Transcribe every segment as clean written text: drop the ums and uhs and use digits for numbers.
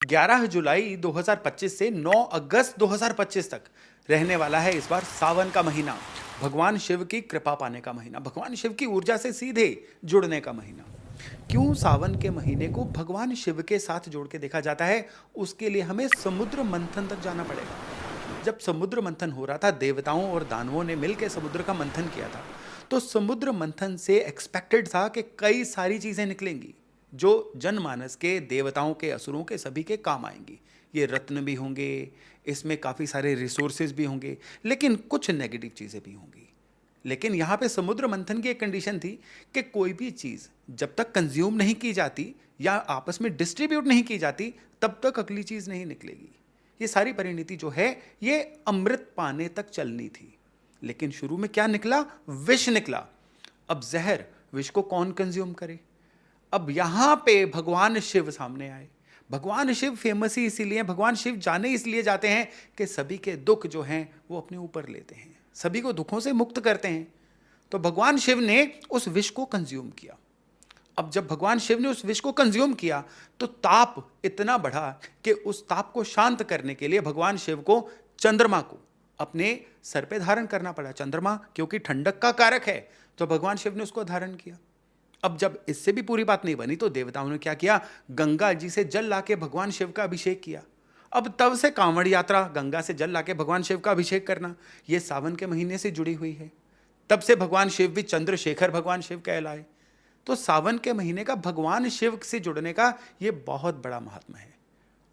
11 जुलाई 2025 से 9 अगस्त 2025 तक रहने वाला है इस बार सावन का महीना। भगवान शिव की कृपा पाने का महीना, भगवान शिव की ऊर्जा से सीधे जुड़ने का महीना। क्यों सावन के महीने को भगवान शिव के साथ जोड़ के देखा जाता है? उसके लिए हमें समुद्र मंथन तक जाना पड़ेगा। जब समुद्र मंथन हो रहा था, देवताओं और दानवों ने मिलकर समुद्र का मंथन किया था, तो समुद्र मंथन से एक्सपेक्टेड था कि कई सारी चीजें निकलेंगी जो जनमानस के, देवताओं के, असुरों के, सभी के काम आएंगी। ये रत्न भी होंगे, इसमें काफ़ी सारे रिसोर्सेज भी होंगे, लेकिन कुछ नेगेटिव चीज़ें भी होंगी। लेकिन यहाँ पे समुद्र मंथन की एक कंडीशन थी कि कोई भी चीज़ जब तक कंज्यूम नहीं की जाती या आपस में डिस्ट्रीब्यूट नहीं की जाती, तब तक अगली चीज़ नहीं निकलेगी। ये सारी परिणति जो है, ये अमृत पाने तक चलनी थी। लेकिन शुरू में क्या निकला? विष निकला। अब जहर, विष को कौन कंज्यूम करे? अब यहां पे भगवान शिव सामने आए। भगवान शिव फेमस ही इसीलिए, भगवान शिव जाने इसलिए जाते हैं कि सभी के दुख जो हैं वो अपने ऊपर लेते हैं, सभी को दुखों से मुक्त करते हैं। तो भगवान शिव ने उस विष को कंज्यूम किया। अब जब भगवान शिव ने उस विष को कंज्यूम किया तो ताप इतना बढ़ा कि उस ताप को शांत करने के लिए भगवान शिव को चंद्रमा को अपने सर पे धारण करना पड़ा। चंद्रमा क्योंकि ठंडक का कारक है, तो भगवान शिव ने उसको धारण किया। अब जब इससे भी पूरी बात नहीं बनी तो देवताओं ने क्या किया? गंगा जी से जल लाके भगवान शिव का अभिषेक किया। अब तब से कांवड़ यात्रा, गंगा से जल लाके भगवान शिव का अभिषेक करना, ये सावन के महीने से जुड़ी हुई है। तब से भगवान शिव भी चंद्रशेखर भगवान शिव कहलाए। तो सावन के महीने का भगवान शिव से जुड़ने का ये बहुत बड़ा महात्मा है।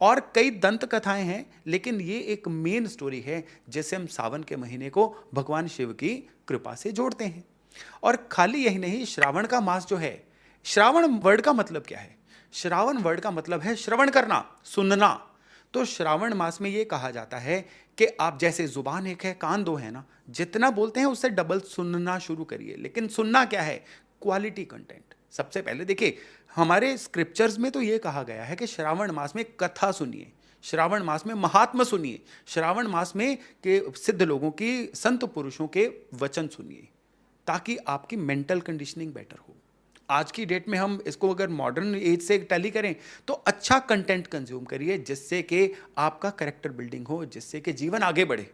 और कई दंत कथाएं हैं, लेकिन ये एक मेन स्टोरी है जिसे हम सावन के महीने को भगवान शिव की कृपा से जोड़ते हैं। और खाली यही नहीं, श्रावण का मास जो है, श्रावण वर्ड का मतलब क्या है? श्रावण वर्ड का मतलब है श्रवण करना, सुनना। तो श्रावण मास में ये कहा जाता है कि आप जैसे जुबान एक है, कान दो है ना, जितना बोलते हैं उससे डबल सुनना शुरू करिए। लेकिन सुनना क्या है? Quality content. सबसे पहले देखिए, हमारे स्क्रिप्चर्स में तो ये कहा गया है कि श्रावण मास में कथा सुनिए, श्रावण मास में महात्मा सुनिए, श्रावण मास में के सिद्ध लोगों की, संत पुरुषों के वचन सुनिए, ताकि आपकी मेंटल कंडीशनिंग बेटर हो। आज की डेट में हम इसको अगर मॉडर्न एज से टैली करें तो अच्छा कंटेंट कंज्यूम करिए जिससे कि आपका कैरेक्टर बिल्डिंग हो, जिससे कि जीवन आगे बढ़े।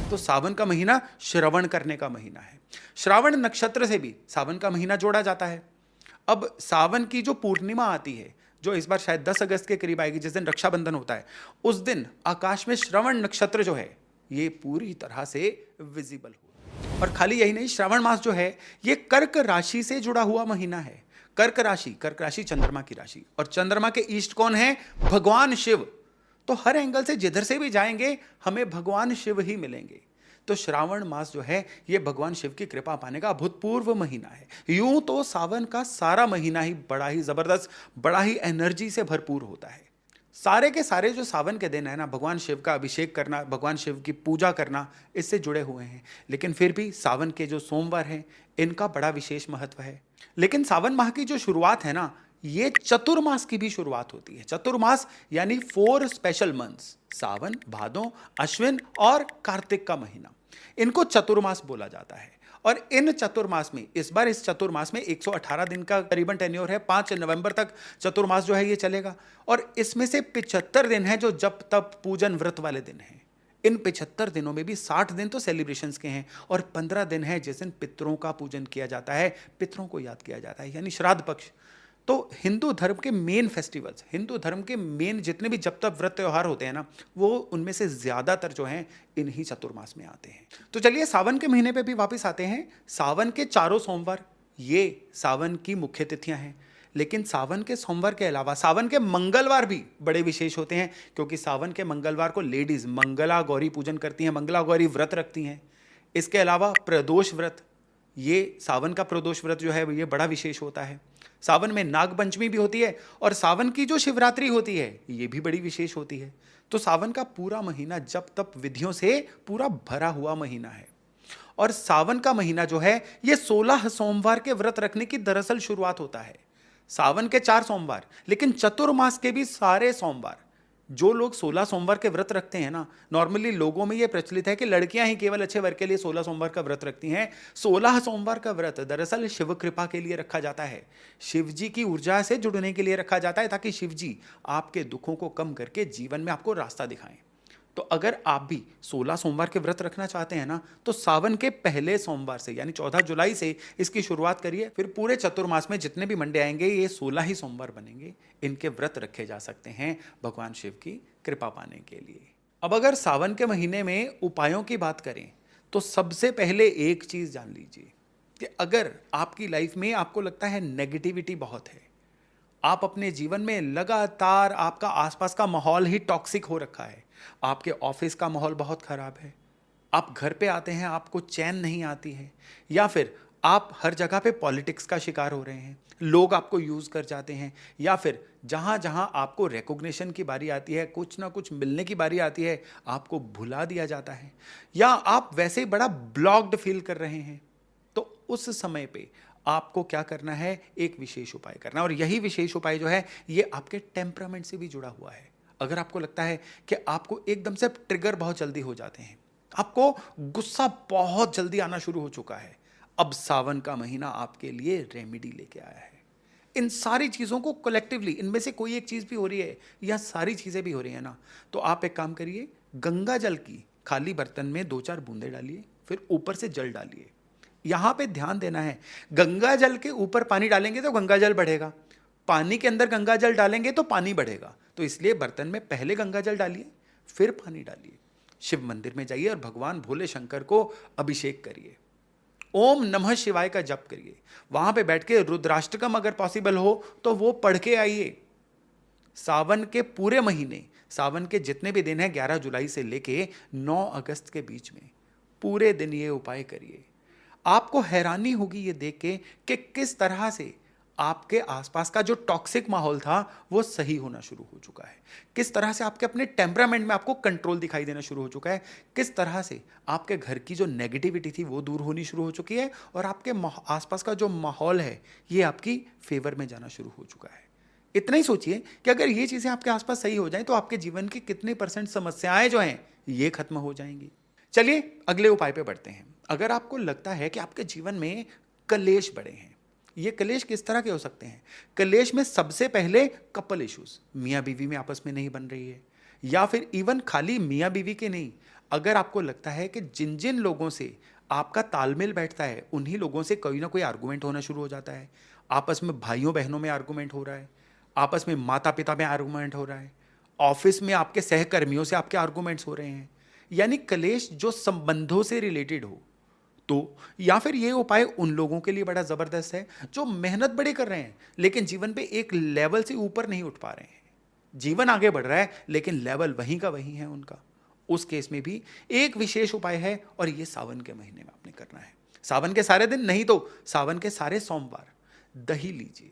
तो सावन का महीना श्रवण करने का महीना है। श्रावण नक्षत्र से भी सावन का महीना जोड़ा जाता है। अब सावन की जो पूर्णिमा आती है, जो इस बार शायद 10 अगस्त के करीब आएगी, जिस दिन रक्षाबंधन होता है, उस दिन आकाश में श्रवण नक्षत्र जो है ये पूरी तरह से विजिबल हो। और खाली यही नहीं, श्रावण मास जो है ये कर्क राशि से जुड़ा हुआ महीना है। कर्क राशि चंद्रमा की राशि, और चंद्रमा के ईष्ट कौन है? भगवान शिव। तो हर एंगल से जिधर से भी जाएंगे हमें भगवान शिव ही मिलेंगे। तो श्रावण मास जो है ये भगवान शिव की कृपा पाने का अभूतपूर्व महीना है। यूं तो सावन का सारा महीना ही बड़ा ही जबरदस्त, बड़ा ही एनर्जी से भरपूर होता है। सारे के सारे जो सावन के दिन है ना, भगवान शिव का अभिषेक करना, भगवान शिव की पूजा करना, इससे जुड़े हुए हैं। लेकिन फिर भी सावन के जो सोमवार हैं इनका बड़ा विशेष महत्व है। लेकिन सावन माह की जो शुरुआत है ना, ये चतुर्मास की भी शुरुआत होती है। चतुर्मास यानी 4 स्पेशल मंथ्स, सावन, भादो, अश्विन और कार्तिक का महीना, इनको चतुर्मास बोला जाता है। और इन चतुर्मास में, इस बार इस चतुर्मास में 118 दिन का करीबन टेन्योर है। 5 नवंबर तक चतुर्मास जो है ये चलेगा। और इसमें से 75 दिन है जो जप तप पूजन व्रत वाले दिन हैं। इन 75 दिनों में भी 60 दिन तो सेलिब्रेशंस के हैं और 15 दिन है जिस दिन पितरों का पूजन किया जाता है, पितरों को याद किया जाता है, यानी श्राद्ध पक्ष। तो हिंदू धर्म के मेन फेस्टिवल्स, हिंदू धर्म के मेन जितने भी जब तक व्रत त्योहार होते हैं ना, वो उनमें से ज्यादातर जो हैं इन्हीं चतुर्मास में आते हैं। तो चलिए सावन के महीने पे भी वापस आते हैं। सावन के चारों सोमवार ये सावन की मुख्य तिथियां हैं। लेकिन सावन के सोमवार के अलावा सावन के मंगलवार भी बड़े विशेष होते हैं, क्योंकि सावन के मंगलवार को लेडीज मंगला गौरी पूजन करती हैं, मंगला गौरी व्रत रखती हैं। इसके अलावा प्रदोष व्रत, ये सावन का प्रदोष व्रत जो है ये बड़ा विशेष होता है। सावन में नाग पंचमी भी होती है और सावन की जो शिवरात्रि होती है ये भी बड़ी विशेष होती है। तो सावन का पूरा महीना जप तप विधियों से पूरा भरा हुआ महीना है। और सावन का महीना जो है ये 16 सोमवार के व्रत रखने की दरअसल शुरुआत होता है। सावन के 4 सोमवार, लेकिन चतुर्मास के भी सारे सोमवार, जो लोग 16 सोमवार के व्रत रखते हैं ना, नॉर्मली लोगों में ये प्रचलित है कि लड़कियां ही केवल अच्छे वर्ग के लिए 16 सोमवार का व्रत रखती हैं। 16 सोमवार का व्रत दरअसल शिव कृपा के लिए रखा जाता है, शिव जी की ऊर्जा से जुड़ने के लिए रखा जाता है, ताकि शिव जी आपके दुखों को कम करके जीवन में आपको रास्ता दिखाएं। तो अगर आप भी 16 सोमवार के व्रत रखना चाहते हैं ना, तो सावन के पहले सोमवार से यानी 14 जुलाई से इसकी शुरुआत करिए। फिर पूरे चतुर्मास में जितने भी मंडे आएंगे ये 16 ही सोमवार बनेंगे, इनके व्रत रखे जा सकते हैं भगवान शिव की कृपा पाने के लिए। अब अगर सावन के महीने में उपायों की बात करें तो सबसे पहले एक चीज जान लीजिए कि अगर आपकी लाइफ में आपको लगता है नेगेटिविटी बहुत है, आप अपने जीवन में लगातार आपका आसपास का माहौल ही टॉक्सिक हो रखा है, आपके ऑफिस का माहौल बहुत खराब है, आप घर पे आते हैं आपको चैन नहीं आती है, या फिर आप हर जगह पे पॉलिटिक्स का शिकार हो रहे हैं, लोग आपको यूज कर जाते हैं, या फिर जहां जहां आपको रिकॉग्निशन की बारी आती है, कुछ ना कुछ मिलने की बारी आती है, आपको भुला दिया जाता है, या आप वैसे बड़ा ब्लॉक्ड फील कर रहे हैं, तो उस समय पे आपको क्या करना है, एक विशेष उपाय करना है। और यही विशेष उपाय जो है ये आपके टेम्परामेंट से भी जुड़ा हुआ है। अगर आपको लगता है कि आपको एकदम से ट्रिगर बहुत जल्दी हो जाते हैं, आपको गुस्सा बहुत जल्दी आना शुरू हो चुका है, अब सावन का महीना आपके लिए रेमेडी लेके आया है। इन सारी चीजों को कलेक्टिवली, इनमें से कोई एक चीज भी हो रही है या सारी चीजें भी हो रही है ना, तो आप एक काम करिए, गंगा जल की खाली बर्तन में 2-4 बूंदे डालिए, फिर ऊपर से जल डालिए। यहां पे ध्यान देना है, गंगा जल के ऊपर पानी डालेंगे तो गंगा जल बढ़ेगा, पानी के अंदर गंगा जल डालेंगे तो पानी बढ़ेगा। तो इसलिए बर्तन में पहले गंगा जल डालिए, फिर पानी डालिए, शिव मंदिर में जाइए और भगवान भोले शंकर को अभिषेक करिए, ओम नमः शिवाय का जप करिए, वहां पे बैठ के रुद्राष्टकम अगर पॉसिबल हो तो वो पढ़ के आइए। सावन के पूरे महीने, सावन के जितने भी दिन हैं 11 जुलाई से लेके 9 अगस्त के बीच में पूरे दिन ये उपाय करिए। आपको हैरानी होगी ये देख के कि किस तरह से आपके आसपास का जो टॉक्सिक माहौल था वो सही होना शुरू हो चुका है, किस तरह से आपके अपने टेम्परामेंट में आपको कंट्रोल दिखाई देना शुरू हो चुका है, किस तरह से आपके घर की जो नेगेटिविटी थी वो दूर होनी शुरू हो चुकी है, और आपके आसपास का जो माहौल है ये आपकी फेवर में जाना शुरू हो चुका है। इतना ही सोचिए कि अगर ये चीजें आपके आसपास सही हो जाएं तो आपके जीवन की कितने % समस्याएं जो हैं ये खत्म हो जाएंगी। चलिए अगले उपाय पे बढ़ते हैं। अगर आपको लगता है कि आपके जीवन में कलेश बढ़े हैं, ये कलेश किस तरह के हो सकते हैं? कलेश में सबसे पहले कपल इश्यूज, मियाँ बीवी में आपस में नहीं बन रही है, या फिर इवन खाली मियाँ बीवी के नहीं, अगर आपको लगता है कि जिन जिन लोगों से आपका तालमेल बैठता है उन्हीं लोगों से कोई ना कोई आर्गूमेंट होना शुरू हो जाता है, आपस में भाइयों बहनों में आर्गूमेंट हो रहा है, आपस में माता पिता में आर्गूमेंट हो रहा है, ऑफिस में आपके सहकर्मियों से आपके आर्गूमेंट्स हो रहे हैं, यानी कलेश जो संबंधों से रिलेटेड हो, तो या फिर ये उपाय उन लोगों के लिए बड़ा जबरदस्त है जो मेहनत बड़ी कर रहे हैं लेकिन जीवन पे एक लेवल से ऊपर नहीं उठ पा रहे हैं, जीवन आगे बढ़ रहा है लेकिन लेवल वहीं का वहीं है उनका। उस केस में भी एक विशेष उपाय है और ये सावन के महीने में आपने करना है। सावन के सारे दिन नहीं तो सावन के सारे सोमवार दही लीजिए,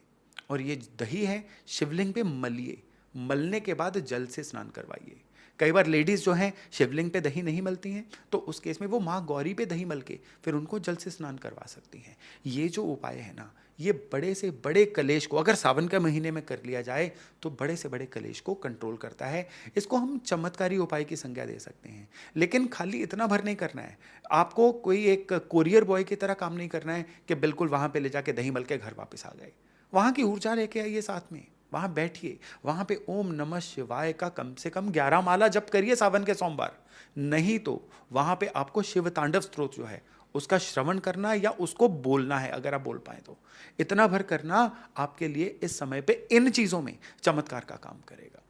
और ये दही है शिवलिंग पे मलिए, मलने के बाद जल से स्नान करवाइए। कई बार लेडीज जो हैं शिवलिंग पे दही नहीं मलती हैं, तो उस केस में वो माँ गौरी पे दही मल के फिर उनको जल से स्नान करवा सकती हैं। ये जो उपाय है ना, ये बड़े से बड़े कलेश को अगर सावन के महीने में कर लिया जाए तो बड़े से बड़े कलेश को कंट्रोल करता है। इसको हम चमत्कारी उपाय की संज्ञा दे सकते हैं, लेकिन खाली इतना भर नहीं करना है। आपको कोई एक कोरियर बॉय की तरह काम नहीं करना है कि बिल्कुल वहाँ पे ले जाके दही मल के घर वापस आ गए। वहाँ की ऊर्जा लेके आइए, साथ में वहां बैठिए, वहां पे ओम नमः शिवाय का कम से कम 11 माला जप करिए सावन के सोमवार। नहीं तो वहां पे आपको शिव तांडव स्तोत्र जो है उसका श्रवण करना या उसको बोलना है, अगर आप बोल पाए तो। इतना भर करना आपके लिए इस समय पे इन चीजों में चमत्कार का काम करेगा।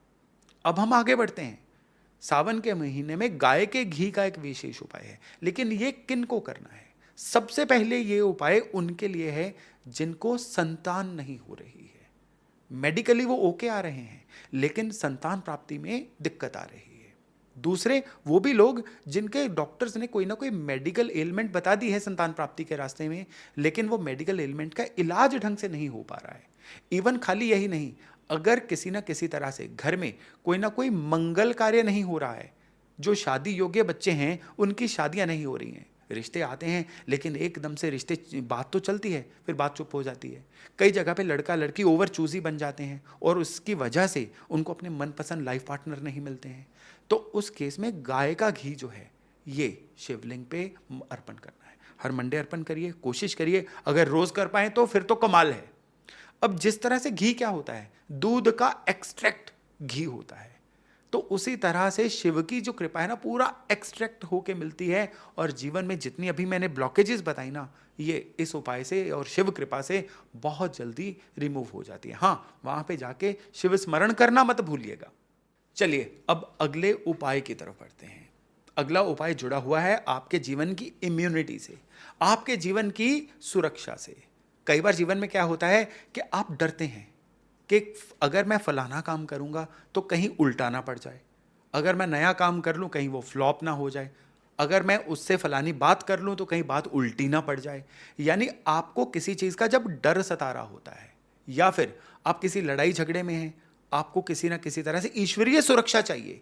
अब हम आगे बढ़ते हैं। सावन के महीने में गाय के घी का एक विशेष उपाय है, लेकिन ये किन को करना है? सबसे पहले ये उपाय उनके लिए है जिनको संतान नहीं हो रही है, मेडिकली वो ओके आ रहे हैं लेकिन संतान प्राप्ति में दिक्कत आ रही है। दूसरे वो भी लोग जिनके डॉक्टर्स ने कोई ना कोई मेडिकल एलिमेंट बता दी है संतान प्राप्ति के रास्ते में, लेकिन वो मेडिकल एलिमेंट का इलाज ढंग से नहीं हो पा रहा है। इवन खाली यही नहीं, अगर किसी ना किसी तरह से घर में कोई ना कोई मंगल कार्य नहीं हो रहा है, जो शादी योग्य बच्चे हैं उनकी शादियां नहीं हो रही हैं, रिश्ते आते हैं लेकिन एकदम से रिश्ते, बात तो चलती है फिर बात चुप हो जाती है। कई जगह पे लड़का लड़की ओवर चूजी बन जाते हैं और उसकी वजह से उनको अपने मनपसंद लाइफ पार्टनर नहीं मिलते हैं। तो उस केस में गाय का घी जो है ये शिवलिंग पे अर्पण करना है। हर मंडे अर्पण करिए, कोशिश करिए, अगर रोज कर पाए तो फिर तो कमाल है। अब जिस तरह से घी क्या होता है, दूध का एक्सट्रैक्ट घी होता है, तो उसी तरह से शिव की जो कृपा है ना पूरा एक्सट्रैक्ट होके मिलती है। और जीवन में जितनी अभी मैंने ब्लॉकेजेस बताई ना, ये इस उपाय से और शिव कृपा से बहुत जल्दी रिमूव हो जाती है। हाँ, वहां पे जाके शिव स्मरण करना मत भूलिएगा। चलिए अब अगले उपाय की तरफ बढ़ते हैं। अगला उपाय जुड़ा हुआ है आपके जीवन की इम्यूनिटी से, आपके जीवन की सुरक्षा से। कई बार जीवन में क्या होता है कि आप डरते हैं कि अगर मैं फलाना काम करूंगा तो कहीं उल्टा ना पड़ जाए, अगर मैं नया काम कर लूं कहीं वो फ्लॉप ना हो जाए, अगर मैं उससे फलानी बात कर लूं तो कहीं बात उल्टी ना पड़ जाए। यानी आपको किसी चीज का जब डर सता रहा होता है या फिर आप किसी लड़ाई झगड़े में हैं, आपको किसी ना किसी तरह से ईश्वरीय सुरक्षा चाहिए।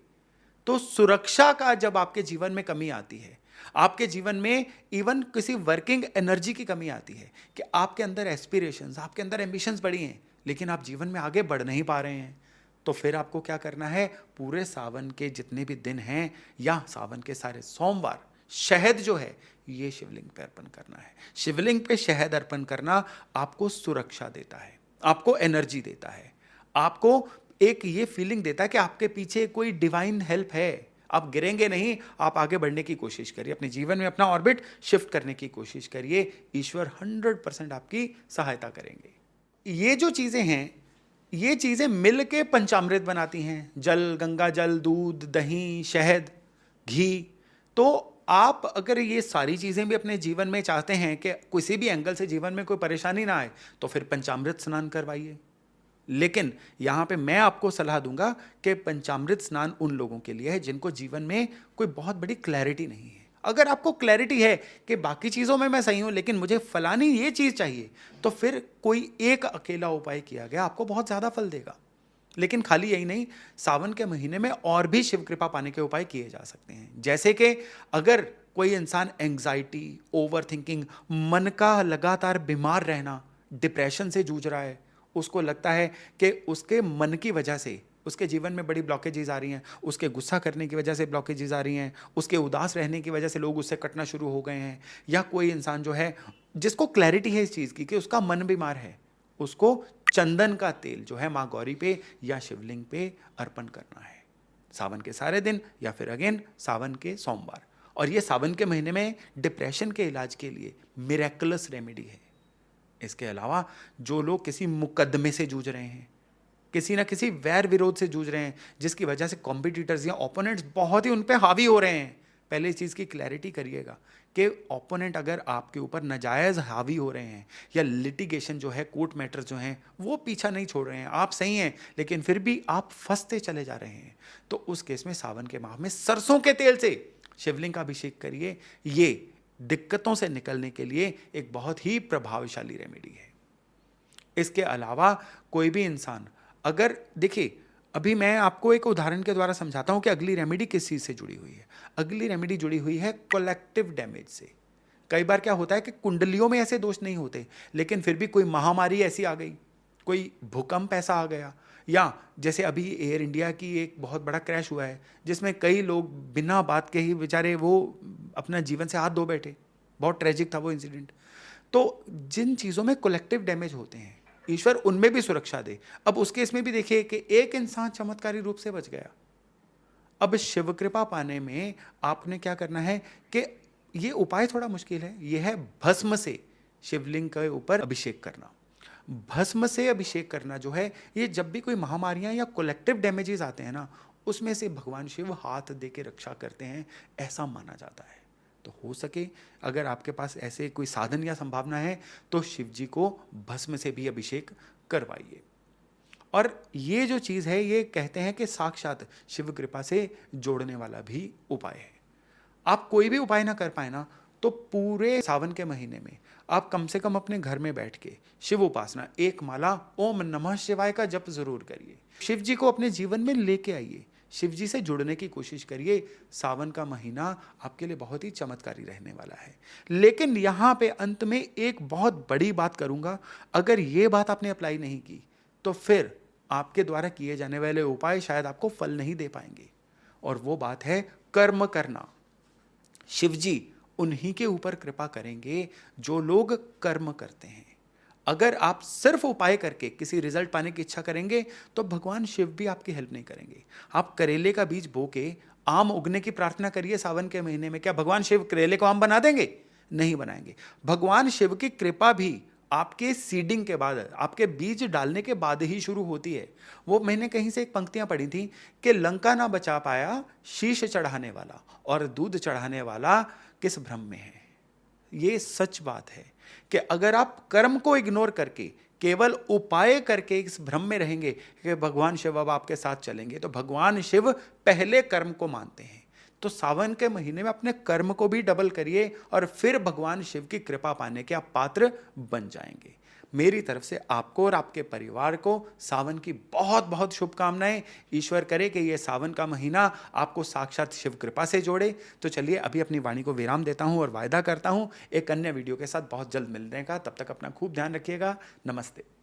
तो सुरक्षा का जब आपके जीवन में कमी आती है, आपके जीवन में इवन किसी वर्किंग एनर्जी की कमी आती है कि आपके अंदर एस्पिरेशंस, आपके अंदर एम्बिशंस बड़ी हैं लेकिन आप जीवन में आगे बढ़ नहीं पा रहे हैं, तो फिर आपको क्या करना है, पूरे सावन के जितने भी दिन हैं या सावन के सारे सोमवार शहद जो है ये शिवलिंग पे अर्पण करना है। शिवलिंग पे शहद अर्पण करना आपको सुरक्षा देता है, आपको एनर्जी देता है, आपको एक ये फीलिंग देता है कि आपके पीछे कोई डिवाइन हेल्प है। आप गिरेंगे नहीं, आप आगे बढ़ने की कोशिश करिए, अपने जीवन में अपना ऑर्बिट शिफ्ट करने की कोशिश करिए, ईश्वर 100% आपकी सहायता करेंगे। ये जो चीजें हैं, ये चीजें मिल के पंचामृत बनाती हैं, जल, गंगा जल, दूध, दही, शहद, घी। तो आप अगर ये सारी चीजें भी अपने जीवन में चाहते हैं कि किसी भी एंगल से जीवन में कोई परेशानी ना आए, तो फिर पंचामृत स्नान करवाइए। लेकिन यहां पे मैं आपको सलाह दूंगा कि पंचामृत स्नान उन लोगों के लिए है जिनको जीवन में कोई बहुत बड़ी क्लैरिटी नहीं है। अगर आपको क्लैरिटी है कि बाकी चीजों में मैं सही हूं लेकिन मुझे फलानी ये चीज चाहिए, तो फिर कोई एक अकेला उपाय किया गया आपको बहुत ज्यादा फल देगा। लेकिन खाली यही नहीं, सावन के महीने में और भी शिव कृपा पाने के उपाय किए जा सकते हैं। जैसे कि अगर कोई इंसान एंग्जाइटी, ओवर थिंकिंग, मन का लगातार बीमार रहना, डिप्रेशन से जूझ रहा है, उसको लगता है कि उसके मन की वजह से उसके जीवन में बड़ी ब्लॉकेजेस आ रही हैं, उसके गुस्सा करने की वजह से ब्लॉकेजेस आ रही हैं, उसके उदास रहने की वजह से लोग उससे कटना शुरू हो गए हैं, या कोई इंसान जो है जिसको क्लैरिटी है इस चीज़ की कि उसका मन बीमार है, उसको चंदन का तेल जो है माँ गौरी पे या शिवलिंग पे अर्पण करना है सावन के सारे दिन या फिर अगेन सावन के सोमवार। और ये सावन के महीने में डिप्रेशन के इलाज के लिए मिरेकुलस रेमेडी है। इसके अलावा जो लोग किसी मुकदमे से जूझ रहे हैं, किसी ना किसी वैर विरोध से जूझ रहे हैं जिसकी वजह से कॉम्पिटिटर्स या ओपोनेंट्स बहुत ही उन पे हावी हो रहे हैं, पहले इस चीज़ की क्लैरिटी करिएगा कि ओपोनेंट अगर आपके ऊपर नाजायज़ हावी हो रहे हैं या लिटिगेशन जो है, कोर्ट मैटर्स जो हैं वो पीछा नहीं छोड़ रहे हैं, आप सही हैं लेकिन फिर भी आप फंसते चले जा रहे हैं, तो उस केस में सावन के माह में सरसों के तेल से शिवलिंग का अभिषेक करिए। ये दिक्कतों से निकलने के लिए एक बहुत ही प्रभावशाली रेमेडी है। इसके अलावा कोई भी इंसान अगर, देखिए अभी मैं आपको एक उदाहरण के द्वारा समझाता हूं कि अगली रेमेडी किस चीज से जुड़ी हुई है। अगली रेमेडी जुड़ी हुई है कलेक्टिव डैमेज से। कई बार क्या होता है कि कुंडलियों में ऐसे दोष नहीं होते लेकिन फिर भी कोई महामारी ऐसी आ गई, कोई भूकंप ऐसा आ गया, या जैसे अभी एयर इंडिया की एक बहुत बड़ा क्रैश हुआ है जिसमें कई लोग बिना बात के ही बेचारे वो अपना जीवन से हाथ धो बैठे, बहुत ट्रेजिक था वो इंसिडेंट। तो जिन चीज़ों में कलेक्टिव डैमेज होते हैं ईश्वर उनमें भी सुरक्षा दे। अब उस केस में भी देखिए कि एक इंसान चमत्कारी रूप से बच गया। अब शिव कृपा पाने में आपने क्या करना है कि ये उपाय थोड़ा मुश्किल है, ये है भस्म से शिवलिंग के ऊपर अभिषेक करना। भस्म से अभिषेक करना जो है, ये जब भी कोई महामारियां या कलेक्टिव डैमेजेस आते हैं ना, उसमें से भगवान शिव हाथ दे के रक्षा करते हैं, ऐसा माना जाता है। तो हो सके अगर आपके पास ऐसे कोई साधन या संभावना है तो शिव जी को भस्म से भी अभिषेक करवाइए। और ये जो चीज़ है ये कहते हैं कि साक्षात शिव कृपा से जोड़ने वाला भी उपाय है। आप कोई भी उपाय ना कर पाए ना, तो पूरे सावन के महीने में आप कम से कम अपने घर में बैठ के शिव उपासना, एक माला ओम नमः शिवाय का जप जरूर करिए। शिव जी को अपने जीवन में लेके आइए, शिव जी से जुड़ने की कोशिश करिए। सावन का महीना आपके लिए बहुत ही चमत्कारी रहने वाला है। लेकिन यहाँ पे अंत में एक बहुत बड़ी बात करूँगा, अगर ये बात आपने अप्लाई नहीं की तो फिर आपके द्वारा किए जाने वाले उपाय शायद आपको फल नहीं दे पाएंगे। और वो बात है कर्म करना। शिव जी उन्हीं के ऊपर कृपा करेंगे जो लोग कर्म करते हैं। अगर आप सिर्फ उपाय करके किसी रिजल्ट पाने की इच्छा करेंगे तो भगवान शिव भी आपकी हेल्प नहीं करेंगे। आप करेले का बीज बो के आम उगने की प्रार्थना करिए सावन के महीने में, क्या भगवान शिव करेले को आम बना देंगे? नहीं बनाएंगे। भगवान शिव की कृपा भी आपके सीडिंग के बाद, आपके बीज डालने के बाद ही शुरू होती है। वो मैंने कहीं से एक पंक्तियां पढ़ी थी कि लंका ना बचा पाया शीश चढ़ाने वाला, और दूध चढ़ाने वाला किस भ्रम में है। ये सच बात है कि अगर आप कर्म को इग्नोर करके केवल उपाय करके इस भ्रम में रहेंगे कि भगवान शिव अब आपके साथ चलेंगे, तो भगवान शिव पहले कर्म को मानते हैं। तो सावन के महीने में अपने कर्म को भी डबल करिए और फिर भगवान शिव की कृपा पाने के आप पात्र बन जाएंगे। मेरी तरफ से आपको और आपके परिवार को सावन की बहुत बहुत शुभकामनाएं। ईश्वर करे कि ये सावन का महीना आपको साक्षात शिव कृपा से जोड़े। तो चलिए अभी अपनी वाणी को विराम देता हूं और वायदा करता हूं एक अन्य वीडियो के साथ बहुत जल्द मिलने का। तब तक अपना खूब ध्यान रखिएगा। नमस्ते।